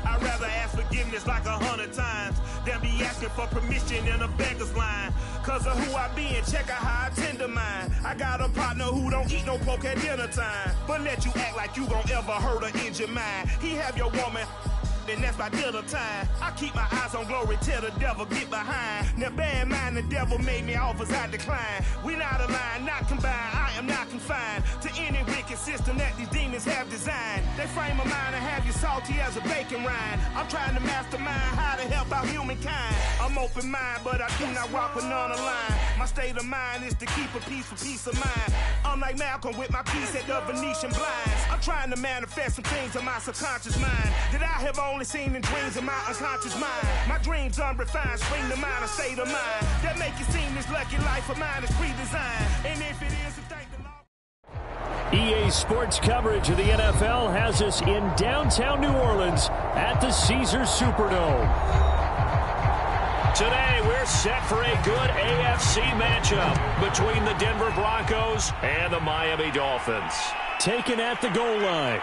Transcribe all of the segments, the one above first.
I'd rather ask forgiveness like 100 times than be asking for permission in a beggar's line. Cause of who I be and check out how I tend to mine. I got a partner who don't eat no pork at dinner time, but let you act like you gon' ever hurt or injure mine. He have your woman, and that's by dinner time. I keep my eyes on glory till the devil get behind. Now bear in mind the devil made me offers I decline. We not aligned, not combined, I am not confined to any wicked system that these demons have designed. They frame a mind and have you salty as a bacon rind. I'm trying to mastermind how to help out humankind. I'm open mind, but I do not walk with none aligned. My state of mind is to keep a peace for peace of mind. I'm like Malcolm with my piece at the Venetian blinds. I'm trying to manifest some things in my subconscious mind that I have only seen in dreams in my unconscious mind. My dreams unrefined, spring to mind, a state of mind that make it seem this lucky life of mine is pre-designed. And if it is, thank the Lord. EA Sports coverage of the NFL has us in downtown New Orleans at the Caesars Superdome. Today, we're set for a good AFC matchup between the Denver Broncos and the Miami Dolphins. Taken at the goal line.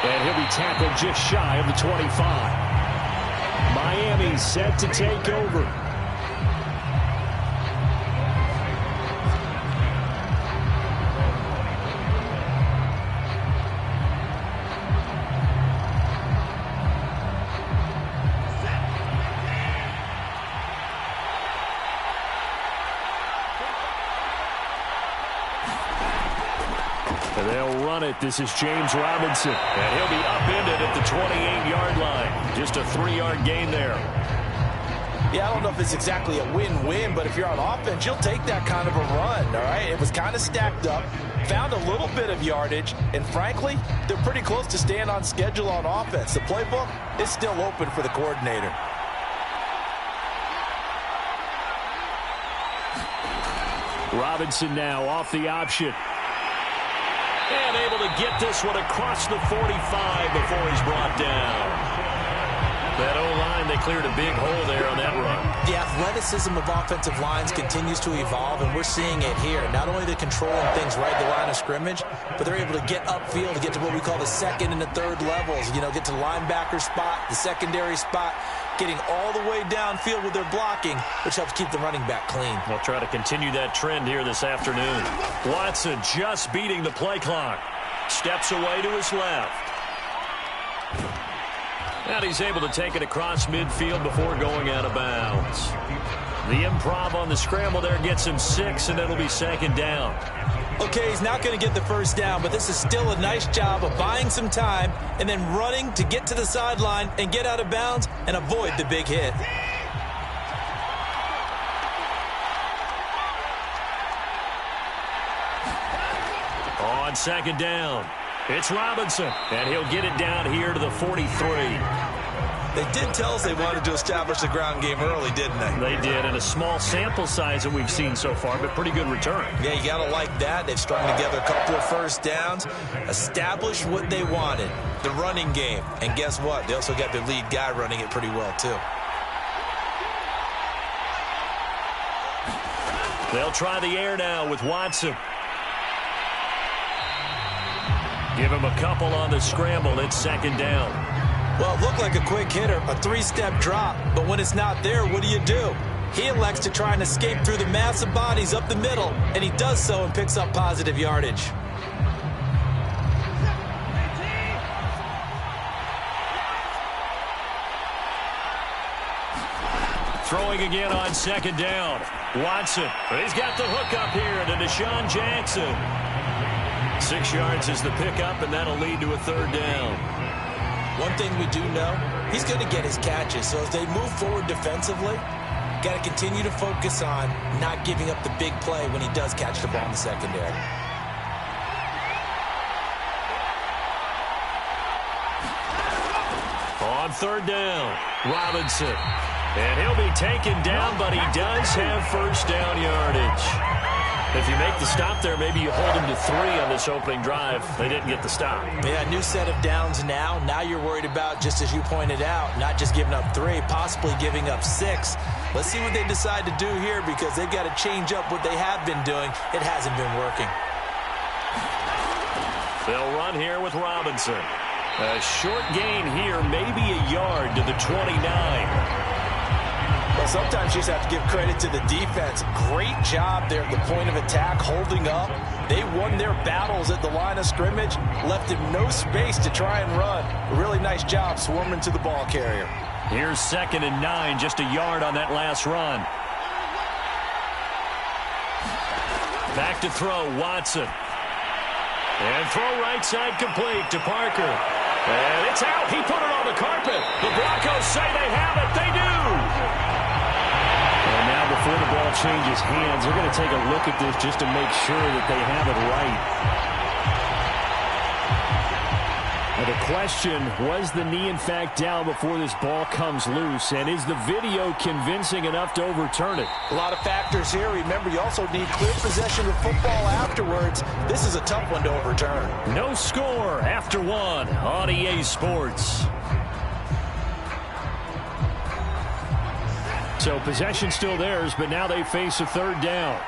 And he'll be tackled just shy of the 25. Miami set to take over. And they'll run it. This is James Robinson. And he'll be upended at the 28-yard line. Just a 3-yard gain there. Yeah, I don't know if it's exactly a win-win, but if you're on offense, you'll take that kind of a run, all right? It was kind of stacked up, found a little bit of yardage, and frankly, they're pretty close to staying on schedule on offense. The playbook is still open for the coordinator. Robinson now off the option. And able to get this one across the 45 before he's brought down. That O-line, they cleared a big hole there on that run. The athleticism of offensive lines continues to evolve, and we're seeing it here. Not only the controlling things right at the line of scrimmage, but they're able to get upfield to get to what we call the second and the third levels. You know, get to the linebacker spot, the secondary spot, getting all the way downfield with their blocking, which helps keep the running back clean. They'll try to continue that trend here this afternoon. Watson just beating the play clock. Steps away to his left. And he's able to take it across midfield before going out of bounds. The improv on the scramble there gets him 6, and it'll be second down. Okay, he's not going to get the first down, but this is still a nice job of buying some time and then running to get to the sideline and get out of bounds and avoid the big hit. On second down, it's Robinson, and he'll get it down here to the 43. They did tell us they wanted to establish the ground game early, didn't they? They did, and a small sample size that we've seen so far, but pretty good return. Yeah, you got to like that. They've strung together a couple of first downs, established what they wanted, the running game. And guess what? They also got their lead guy running it pretty well, too. They'll try the air now with Watson. Give him a couple on the scramble. It's second down. Well, it looked like a quick hitter, a 3-step drop, but when it's not there, what do? He elects to try and escape through the massive bodies up the middle, and he does so and picks up positive yardage. Throwing again on second down. Watson, he's got the hook up here to Deshaun Jackson. 6 yards is the pickup, and that'll lead to a third down. One thing we do know, he's going to get his catches. So as they move forward defensively, got to continue to focus on not giving up the big play when he does catch the ball in the secondary. On third down, Robinson. And he'll be taken down, but he does have first down yardage. If you make the stop there, maybe you hold him to 3 on this opening drive. They didn't get the stop. Yeah, new set of downs now. Now you're worried about, just as you pointed out, not just giving up 3, possibly giving up 6. Let's see what they decide to do here, because they've got to change up what they have been doing. It hasn't been working. They'll run here with Robinson. A short gain here, maybe a yard to the 29. Well, sometimes you just have to give credit to the defense. Great job there at the point of attack, holding up. They won their battles at the line of scrimmage, left him no space to try and run. A really nice job swarming to the ball carrier. Here's 2nd and 9, just a yard on that last run. Back to throw, Watson. And throw right side complete to Parker. And it's out. He put it on the carpet. The Broncos say they have it. They do. And now before the ball changes hands, they're going to take a look at this just to make sure that they have it right. Now the question, was the knee in fact down before this ball comes loose? And is the video convincing enough to overturn it? A lot of factors here. Remember, you also need clear possession of football afterwards. This is a tough one to overturn. No score after one on EA Sports. So possession still theirs, but now they face a 3rd down.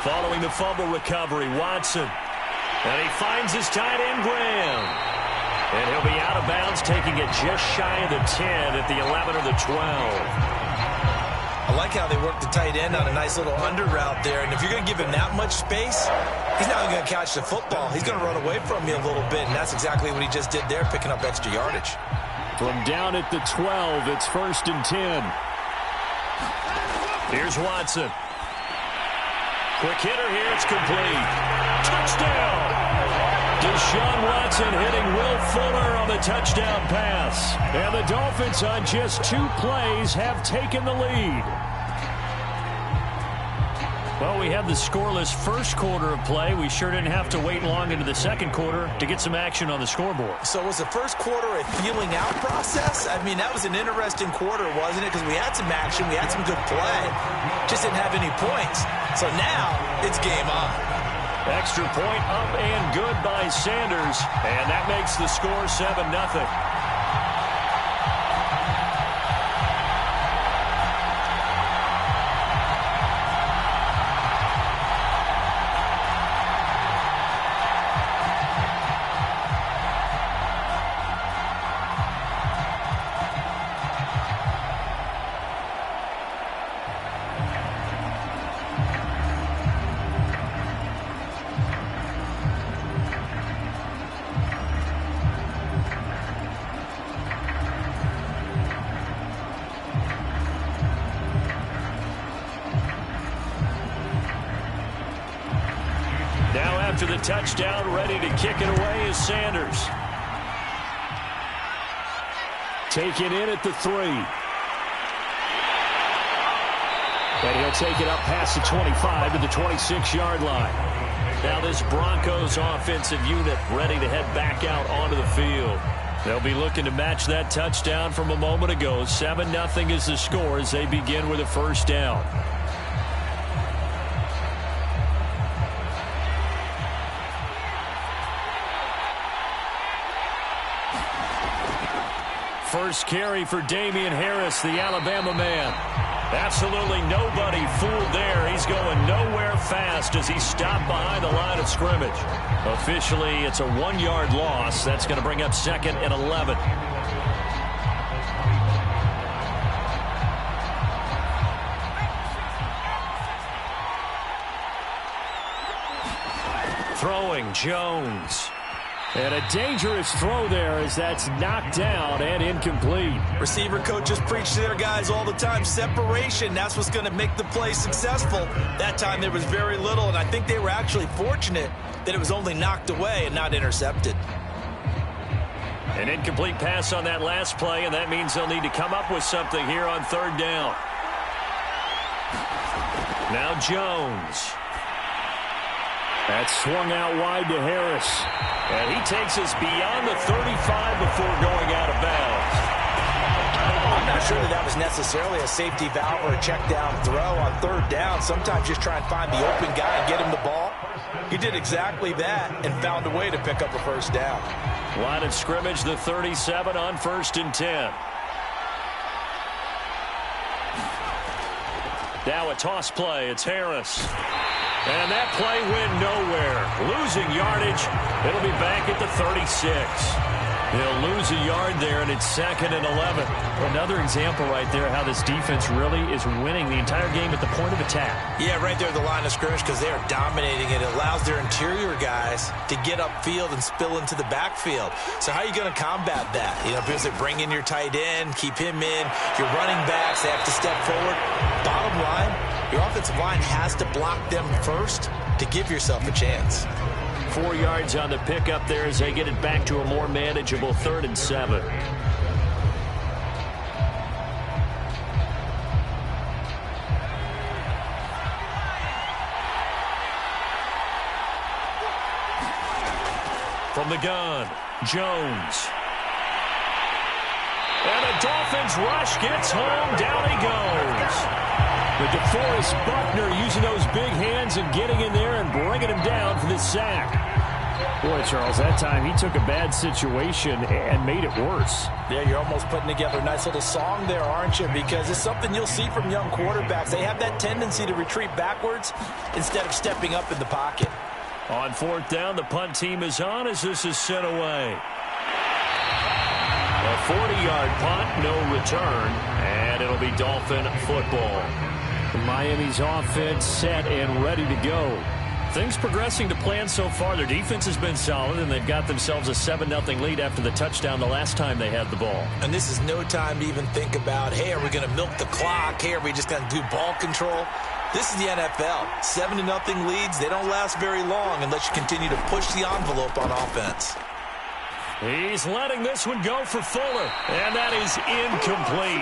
Following the fumble recovery, Watson. And he finds his tight end, Graham. And he'll be out of bounds, taking it just shy of the 10 at the 11 or the 12. I like how they work the tight end on a nice little under route there. And if you're going to give him that much space, he's not going to catch the football. He's going to run away from you a little bit, and that's exactly what he just did there, picking up extra yardage. From down at the 12, it's 1st and 10. Here's Watson. Quick hitter here, it's complete. Touchdown! Deshaun Watson hitting Will Fuller on the touchdown pass. And the Dolphins on just 2 plays have taken the lead. Well, we had the scoreless first quarter of play. We sure didn't have to wait long into the second quarter to get some action on the scoreboard. So was the first quarter a feeling out process? I mean, that was an interesting quarter, wasn't it? Because we had some action, we had some good play. Just didn't have any points. So now it's game on. Extra point up and good by Sanders. And that makes the score 7-0. After the touchdown, ready to kick it away is Sanders. Taken in at the 3. And he'll take it up past the 25 to the 26-yard line. Now this Broncos offensive unit ready to head back out onto the field. They'll be looking to match that touchdown from a moment ago. 7-0 is the score as they begin with a 1st down. First carry for Damian Harris, the Alabama man. Absolutely nobody fooled there. He's going nowhere fast as he stopped behind the line of scrimmage. Officially, it's a 1-yard loss. That's going to bring up 2nd and 11. Throwing, Jones. And a dangerous throw there as that's knocked down and incomplete. Receiver coaches preach to their guys all the time. Separation, that's what's going to make the play successful. That time there was very little, and I think they were actually fortunate that it was only knocked away and not intercepted. An incomplete pass on that last play, and that means they'll need to come up with something here on 3rd down. Now Jones. That's swung out wide to Harris. And he takes us beyond the 35 before going out of bounds. I'm not sure that was necessarily a safety valve or a check down throw on 3rd down. Sometimes just try and find the open guy and get him the ball. He did exactly that and found a way to pick up a 1st down. Line of scrimmage, the 37 on 1st and 10. Now a toss play. It's Harris. And that play went nowhere. Losing yardage. It'll be back at the 36. They'll lose a yard there, and it's 2nd and 11. Another example right there how this defense really is winning the entire game at the point of attack. Yeah, right there at the line of scrimmage because they are dominating it. It allows their interior guys to get upfield and spill into the backfield. So how are you going to combat that? You know, because they bring in your tight end, keep him in. Your running backs, they have to step forward. Bottom line, your offensive line has to block them first to give yourself a chance. 4 yards on the pickup there as they get it back to a more manageable 3rd and 7. From the gun, Jones. And a Dolphins rush gets home. Down he goes. But DeForest Buckner using those big hands and getting in there and bringing him down for this sack. Boy, Charles, that time he took a bad situation and made it worse. Yeah, you're almost putting together a nice little song there, aren't you? Because it's something you'll see from young quarterbacks. They have that tendency to retreat backwards instead of stepping up in the pocket. On 4th down, the punt team is on as this is sent away. A 40-yard punt, no return, and it'll be Dolphin football. Miami's offense set and ready to go. Things progressing to plan so far. Their defense has been solid, and they've got themselves a 7-0 lead after the touchdown the last time they had the ball. And this is no time to even think about, hey, are we going to milk the clock? Hey, are we just going to do ball control? This is the NFL. 7-0 leads, they don't last very long unless you continue to push the envelope on offense. He's letting this one go for Fuller, and that is incomplete.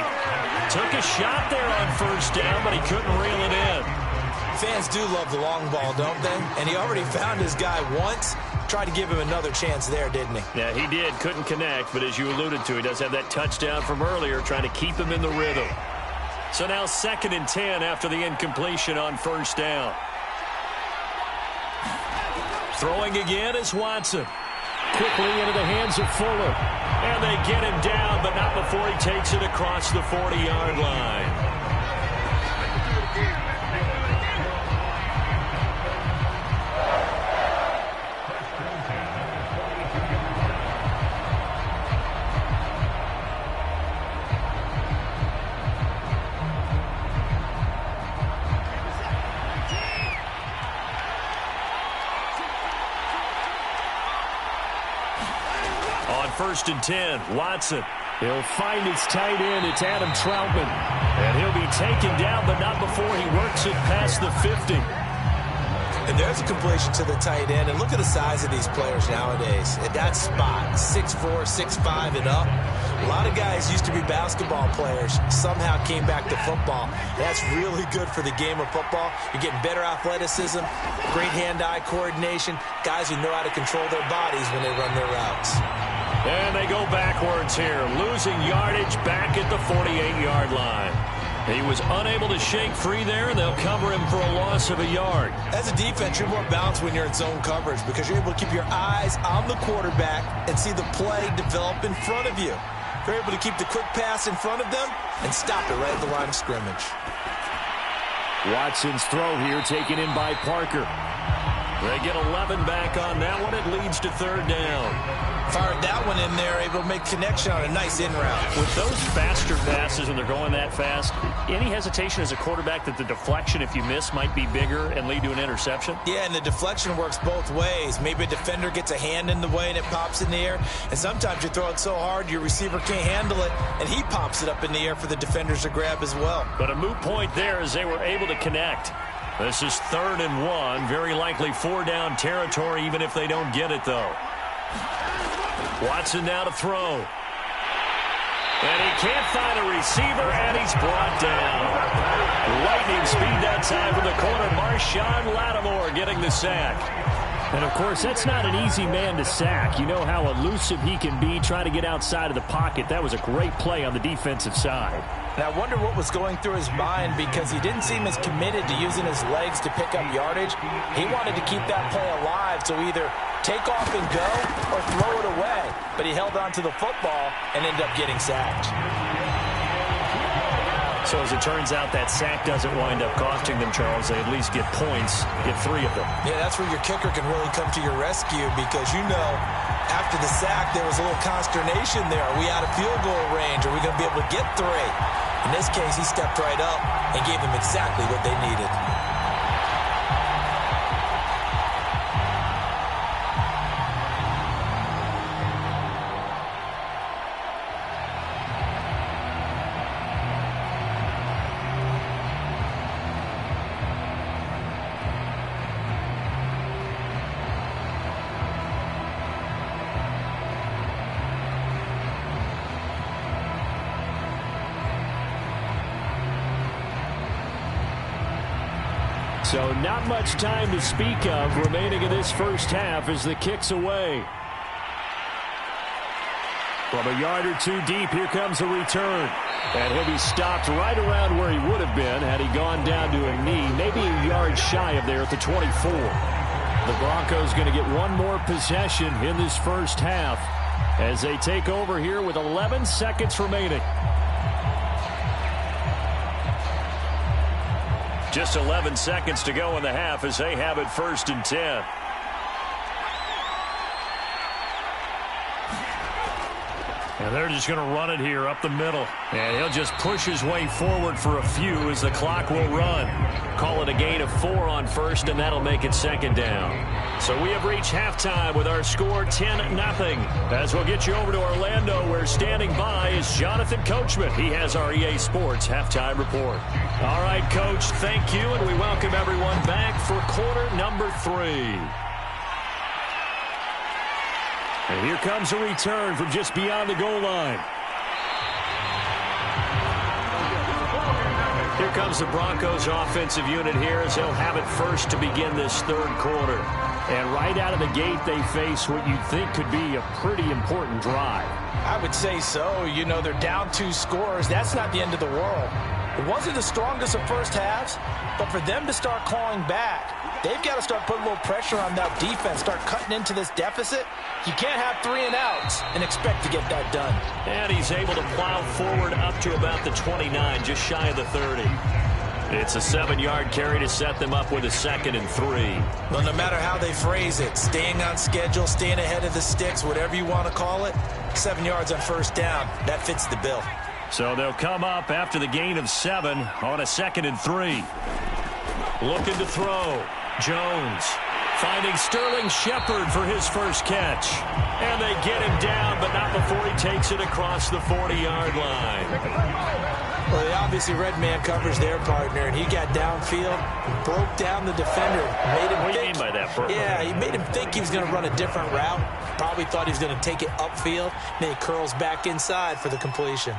Took a shot there on 1st down, but he couldn't reel it in. Fans do love the long ball, don't they? And he already found his guy once. Tried to give him another chance there, didn't he? Yeah, he did. Couldn't connect, but as you alluded to, he does have that touchdown from earlier, trying to keep him in the rhythm. So now 2nd and 10 after the incompletion on 1st down. Throwing again is Watson. Quickly into the hands of Fuller. And they get him down, but not before he takes it across the 40-yard line. On 1st and 10, Watson. He'll find his tight end. It's Adam Troutman. And he'll be taken down, but not before he works it past the 50. And there's a completion to the tight end. And look at the size of these players nowadays. At that spot, 6'4", 6'5", and up. A lot of guys used to be basketball players, somehow came back to football. That's really good for the game of football. You're getting better athleticism, great hand-eye coordination, guys who know how to control their bodies when they run their routes. And they go backwards here, losing yardage back at the 48-yard line. He was unable to shake free there, and they'll cover him for a loss of a yard. As a defense, you're more balanced when you're in zone coverage because you're able to keep your eyes on the quarterback and see the play develop in front of you. You're able to keep the quick pass in front of them and stop it right at the line of scrimmage. Watson's throw here taken in by Parker. They get 11 back on that one. It leads to 3rd down. Fired that one in there, able to make connection on a nice in route. With those faster passes when they're going that fast, any hesitation as a quarterback that the deflection, if you miss, might be bigger and lead to an interception? Yeah, and the deflection works both ways. Maybe a defender gets a hand in the way and it pops in the air. And sometimes you throw it so hard your receiver can't handle it, and he pops it up in the air for the defenders to grab as well. But a moot point there as they were able to connect. This is 3rd and 1. Very likely 4-down territory, even if they don't get it, though. Watson now to throw. And he can't find a receiver, and he's brought down. Lightning speed that time from the corner. Marshawn Lattimore getting the sack. And, of course, that's not an easy man to sack. You know how elusive he can be, trying to get outside of the pocket. That was a great play on the defensive side. And I wonder what was going through his mind because he didn't seem as committed to using his legs to pick up yardage. He wanted to keep that play alive, so either take off and go or throw it away. But he held on to the football and ended up getting sacked. So as it turns out, that sack doesn't wind up costing them, Charles. They at least get points, get 3 of them. Yeah, that's where your kicker can really come to your rescue because, after the sack, there was a little consternation there. Are we out of field goal range? Are we going to be able to get 3? In this case, he stepped right up and gave them exactly what they needed. So not much time to speak of remaining in this first half as the kick's away. From a yard or 2 deep, here comes a return. And he'll be stopped right around where he would have been had he gone down to a knee, maybe a yard shy of there at the 24. The Broncos going to get one more possession in this first half as they take over here with 11 seconds remaining. Just 11 seconds to go in the half as they have it 1st and 10. And they're just going to run it here up the middle. And he'll just push his way forward for a few as the clock will run. Call it a gain of 4 on 1st, and that'll make it 2nd down. So we have reached halftime with our score 10-0. As we'll get you over to Orlando, where standing by is Jonathan Coachman. He has our EA Sports halftime report. All right, Coach, thank you, and we welcome everyone back for quarter number 3. And here comes a return from just beyond the goal line. Here comes the Broncos offensive unit here as they'll have it first to begin this 3rd quarter. And right out of the gate, they face what you'd think could be a pretty important drive. I would say so. They're down 2 scores. That's not the end of the world. It wasn't the strongest of first halves, but for them to start clawing back, they've got to start putting a little pressure on that defense, start cutting into this deficit. You can't have 3 and outs and expect to get that done. And he's able to plow forward up to about the 29, just shy of the 30. It's a 7-yard carry to set them up with a 2nd and 3. Well, no matter how they phrase it, staying on schedule, staying ahead of the sticks, whatever you want to call it, 7 yards on 1st down, that fits the bill. So they'll come up after the gain of 7 on a 2nd and 3. Looking to throw. Jones finding Sterling Shepard for his first catch. And they get him down, but not before he takes it across the 40-yard line. Well, they obviously read man coverage their partner, and he got downfield, broke down the defender. Made him what do you mean by that, bro? Yeah, he made him think he was going to run a different route. Probably thought he was going to take it upfield. Then he curls back inside for the completion.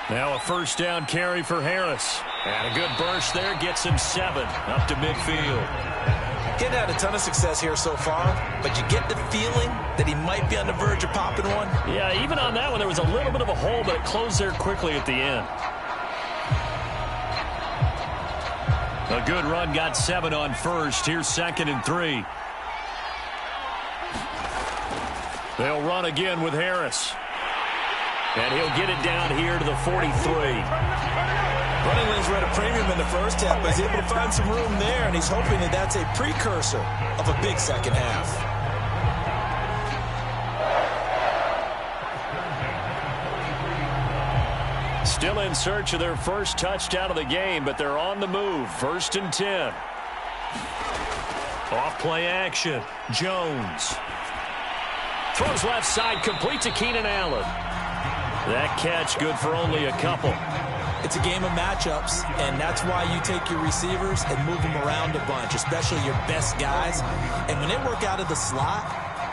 Now a 1st down carry for Harris. And a good burst there gets him 7 up to midfield. Getting had a ton of success here so far, but you get the feeling that he might be on the verge of popping one. Yeah, even on that one, there was a little bit of a hole, but it closed there quickly at the end. A good run got 7 on 1st. Here's 2nd and 3. They'll run again with Harris. And he'll get it down here to the 43. Running lanes were at a premium in the first half, but he's able to find some room there, and he's hoping that that's a precursor of a big second half. Still in search of their first touchdown of the game, but they're on the move. 1st and 10. Off play action. Jones. Throws left side, complete to Keenan Allen. That catch good for only a couple. It's a game of matchups, and that's why you take your receivers and move them around a bunch, especially your best guys. And when they work out of the slot,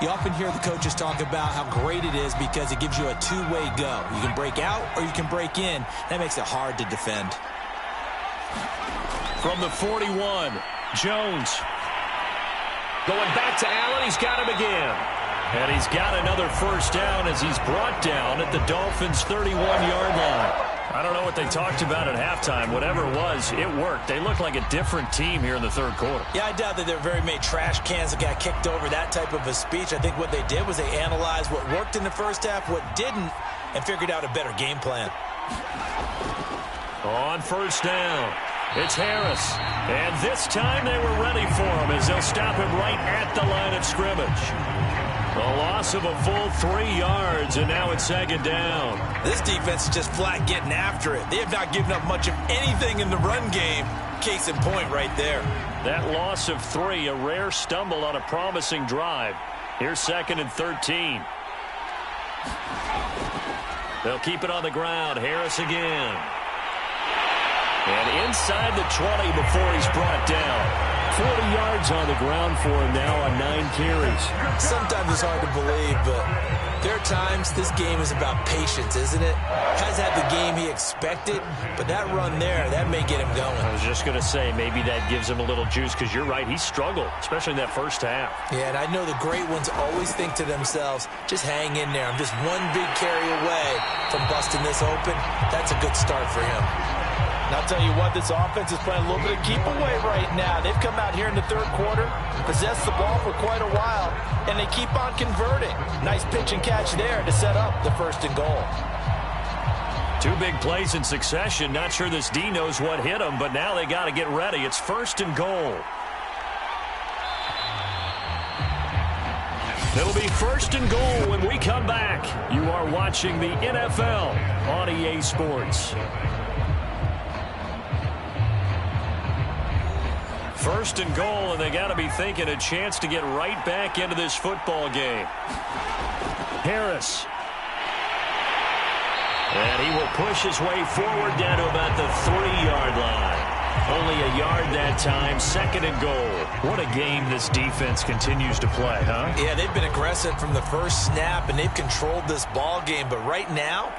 you often hear the coaches talk about how great it is because it gives you a two-way go. You can break out or you can break in. That makes it hard to defend. From the 41, Jones. Going back to Allen, he's got him again. And he's got another 1st down as he's brought down at the Dolphins' 31-yard line. I don't know what they talked about at halftime. Whatever it was, it worked. They looked like a different team here in the 3rd quarter. Yeah, I doubt that there were very many trash cans that got kicked over, that type of a speech. I think what they did was they analyzed what worked in the first half, what didn't, and figured out a better game plan. On first down, it's Harris. And this time they were ready for him as they'll stop him right at the line of scrimmage. A loss of a full 3 yards, and now it's second down. This defense is just flat getting after it. They have not given up much of anything in the run game. Case in point right there. That loss of 3, a rare stumble on a promising drive. Here's 2nd and 13. They'll keep it on the ground. Harris again. And inside the 20 before he's brought down. 40 yards on the ground for him now on 9 carries. Sometimes it's hard to believe, but there are times this game is about patience, isn't it? Has had the game he expected, but that run there, that may get him going. I was just going to say, maybe that gives him a little juice, because you're right, he struggled, especially in that first half. Yeah, and I know the great ones always think to themselves, just hang in there. I'm just one big carry away from busting this open. That's a good start for him. And I'll tell you what, this offense is playing a little bit of keep away right now. They've come out here in the third quarter, possessed the ball for quite a while, and they keep on converting. Nice pitch and catch there to set up the 1st and goal. 2 big plays in succession. Not sure this D knows what hit him, but now they got to get ready. It's 1st and goal. It'll be 1st and goal when we come back. You are watching the NFL on EA Sports. 1st and goal, and they got to be thinking a chance to get right back into this football game. Harris. And he will push his way forward down to about the 3-yard line. Only a yard that time, 2nd and goal. What a game this defense continues to play, huh? Yeah, they've been aggressive from the first snap, and they've controlled this ball game. But right now,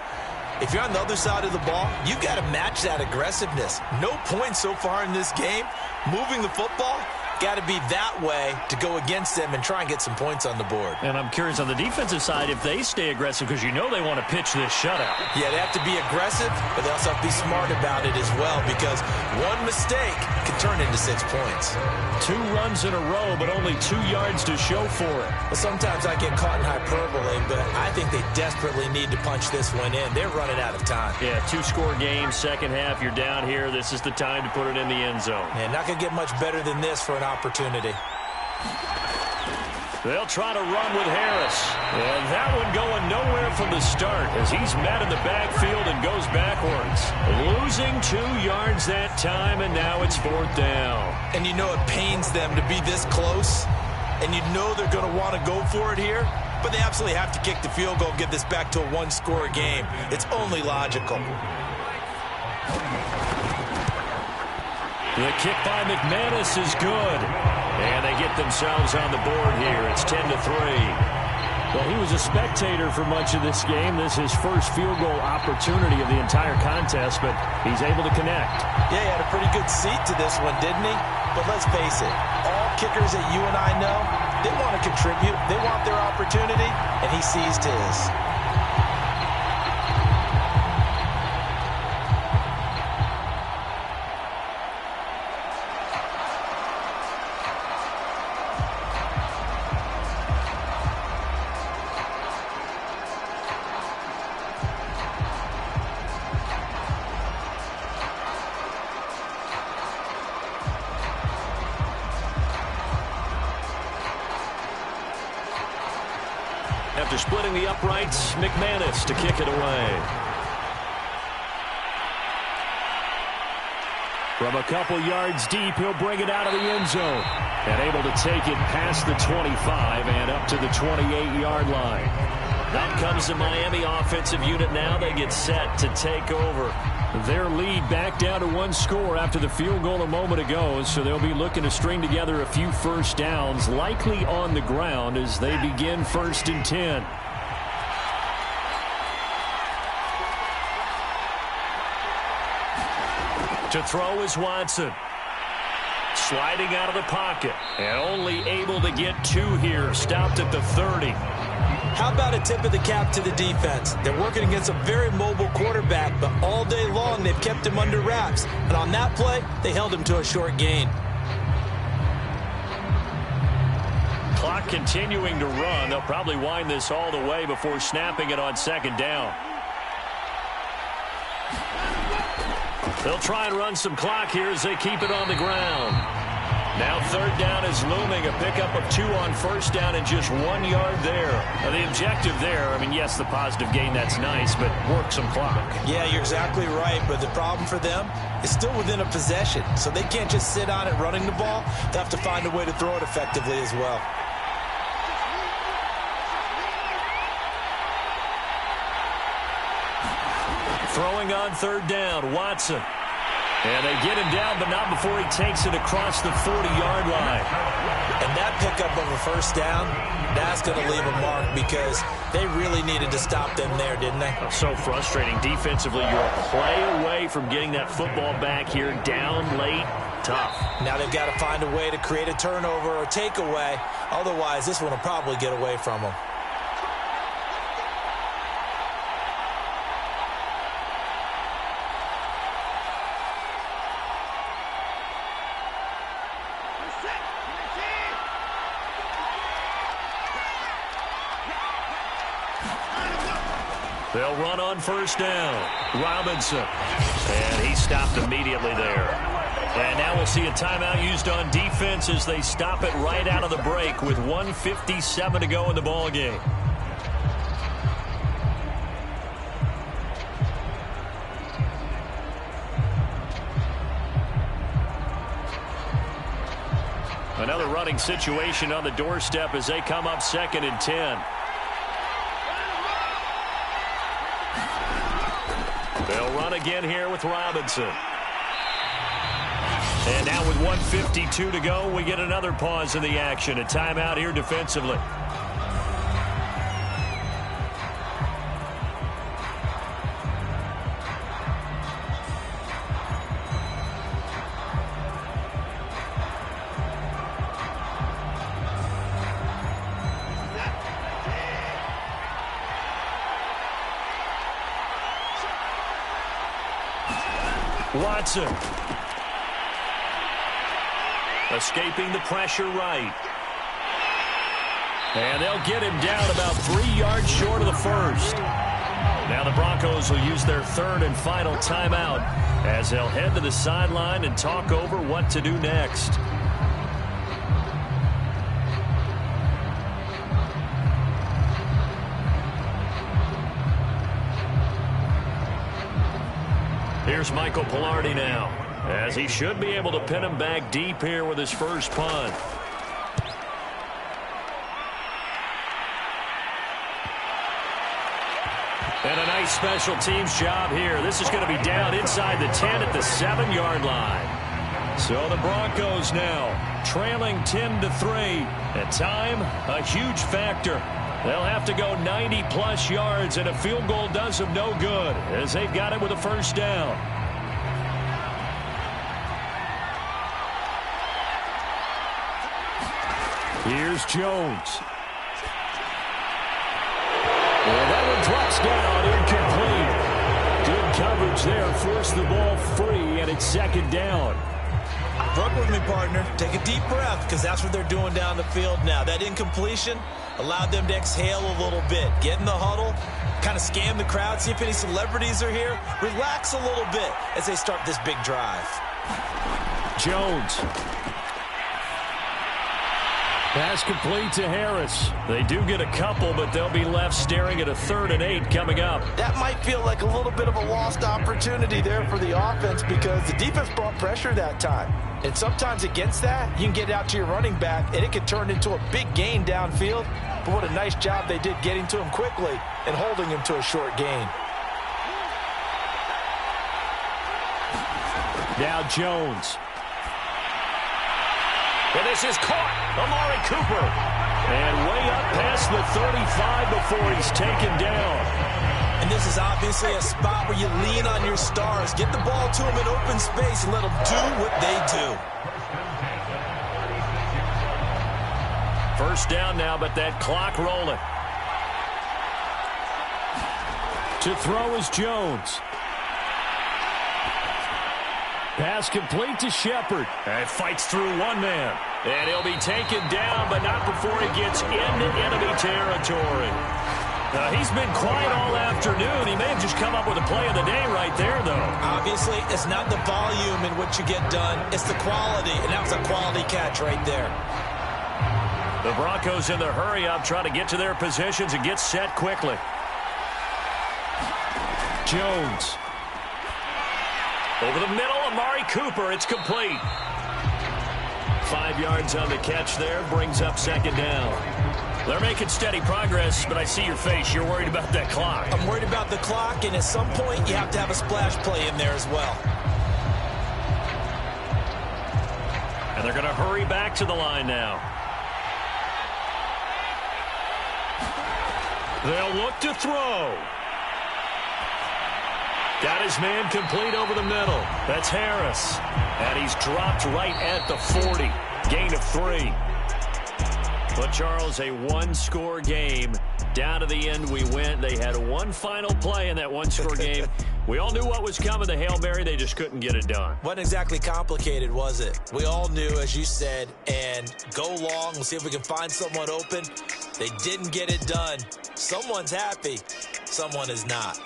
if you're on the other side of the ball, you've got to match that aggressiveness. No points so far in this game. Moving the football, got to be that way to go against them and try and get some points on the board. And I'm curious on the defensive side if they stay aggressive, because you know they want to pitch this shutout. Yeah, they have to be aggressive, but they also have to be smart about it as well, because one mistake can turn into 6 points. 2 runs in a row, but only 2 yards to show for it. Well, sometimes I get caught in hyperbole, but I think they desperately need to punch this one in. They're running out of time. Yeah, 2-score game, second half, you're down here. This is the time to put it in the end zone. Yeah, not going to get much better than this for an opportunity. They'll try to run with Harris. And that one going nowhere from the start as he's met in the backfield and goes backwards. Losing 2 yards that time, and now it's 4th down. And you know it pains them to be this close, and you know they're going to want to go for it here, but they absolutely have to kick the field goal and get this back to a 1-score game. It's only logical. The kick by McManus is good. And they get themselves on the board here. It's 10-3. Well, he was a spectator for much of this game. This is his first field goal opportunity of the entire contest, but he's able to connect. Yeah, he had a pretty good seat to this one, didn't he? But let's face it, all kickers that you and I know, they want to contribute. They want their opportunity, and he seized his. After splitting the uprights, McManus to kick it away. From a couple yards deep, he'll bring it out of the end zone. And able to take it past the 25 and up to the 28-yard line. Out comes the Miami offensive unit now. They get set to take over. Their lead back down to 1 score after the field goal a moment ago, so they'll be looking to string together a few first downs, likely on the ground as they begin 1st and 10. To throw is Watson. Sliding out of the pocket and only able to get 2 here. Stopped at the 30. How about a tip of the cap to the defense? They're working against a very mobile quarterback, but all day long they've kept him under wraps. And on that play, they held him to a short gain. Clock continuing to run. They'll probably wind this all the way before snapping it on 2nd down. They'll try and run some clock here as they keep it on the ground. Now third down is looming. A pickup of 2 on first down and just 1 yard there. Now the objective there, I mean, yes, the positive gain, that's nice, but work some clock. Yeah, you're exactly right, but the problem for them is still within a possession, so they can't just sit on it running the ball. They have to find a way to throw it effectively as well. Throwing on third down, Watson. And they get him down, but not before he takes it across the 40-yard line. And that pickup of a first down, that's going to leave a mark because they really needed to stop them there, didn't they? So frustrating. Defensively, you're a play away from getting that football back here, down late, tough. Now they've got to find a way to create a turnover or takeaway. Otherwise, this one will probably get away from them. They'll run on first down. Robinson. And he stopped immediately there. And now we'll see a timeout used on defense as they stop it right out of the break with 1:57 to go in the ballgame. Another running situation on the doorstep as they come up 2nd and 10. They'll run again here with Robinson. And now with 1:52 to go, we get another pause in the action. A timeout here defensively. Watson. Escaping the pressure right. And they'll get him down about 3 yards short of the first. Now the Broncos will use their third and final timeout as they'll head to the sideline and talk over what to do next. Here's Michael Pilardi now, as he should be able to pin him back deep here with his first punt. And a nice special teams job here. This is going to be down inside the 10 at the 7-yard line. So the Broncos now trailing 10-3. At time, a huge factor. They'll have to go 90-plus yards, and a field goal does them no good as they've got it with a first down. Here's Jones. Well, that one drops down, incomplete. Good coverage there, forced the ball free, and it's 2nd down. Work with me, partner. Take a deep breath, because that's what they're doing down the field now. That incompletion allowed them to exhale a little bit. Get in the huddle, kind of scan the crowd, see if any celebrities are here. Relax a little bit as they start this big drive. Jones. Pass complete to Harris. They do get a couple, but they'll be left staring at a 3rd and 8 coming up. That might feel like a little bit of a lost opportunity there for the offense because the defense brought pressure that time. And sometimes against that, you can get out to your running back, and it can turn into a big gain downfield. But what a nice job they did getting to him quickly and holding him to a short gain. Now Jones. And this is caught. Amari Cooper. And way up past the 35 before he's taken down. And this is obviously a spot where you lean on your stars. Get the ball to them in open space and let them do what they do. First down now, but that clock rolling. To throw is Jones. Pass complete to Shepard. And fights through one man. And he'll be taken down, but not before he gets into enemy territory. He's been quiet all afternoon. He may have just come up with a play of the day right there, though. Obviously, it's not the volume in which you get done. It's the quality, and that was a quality catch right there. The Broncos in the hurry-up trying to get to their positions and get set quickly. Jones. Over the middle, Amari Cooper. It's complete. 5 yards on the catch there. Brings up second down. They're making steady progress, but I see your face. You're worried about that clock. I'm worried about the clock, and at some point, you have to have a splash play in there as well. And they're going to hurry back to the line now. They'll look to throw. Got his man complete over the middle. That's Harris. And he's dropped right at the 40. Gain of 3. But, Charles, a one-score game. Down to the end we went. They had one final play in that one-score game. We all knew what was coming, the Hail Mary. They just couldn't get it done. Wasn't exactly complicated, was it? We all knew, as you said, and go long. We'll see if we can find someone open. They didn't get it done. Someone's happy. Someone is not.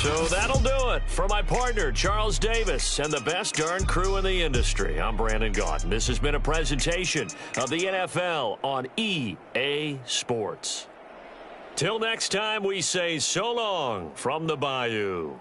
So that'll do it. For my partner, Charles Davis, and the best darn crew in the industry, I'm Brandon Gaudin. This has been a presentation of the NFL on EA Sports. Till next time, we say so long from the Bayou.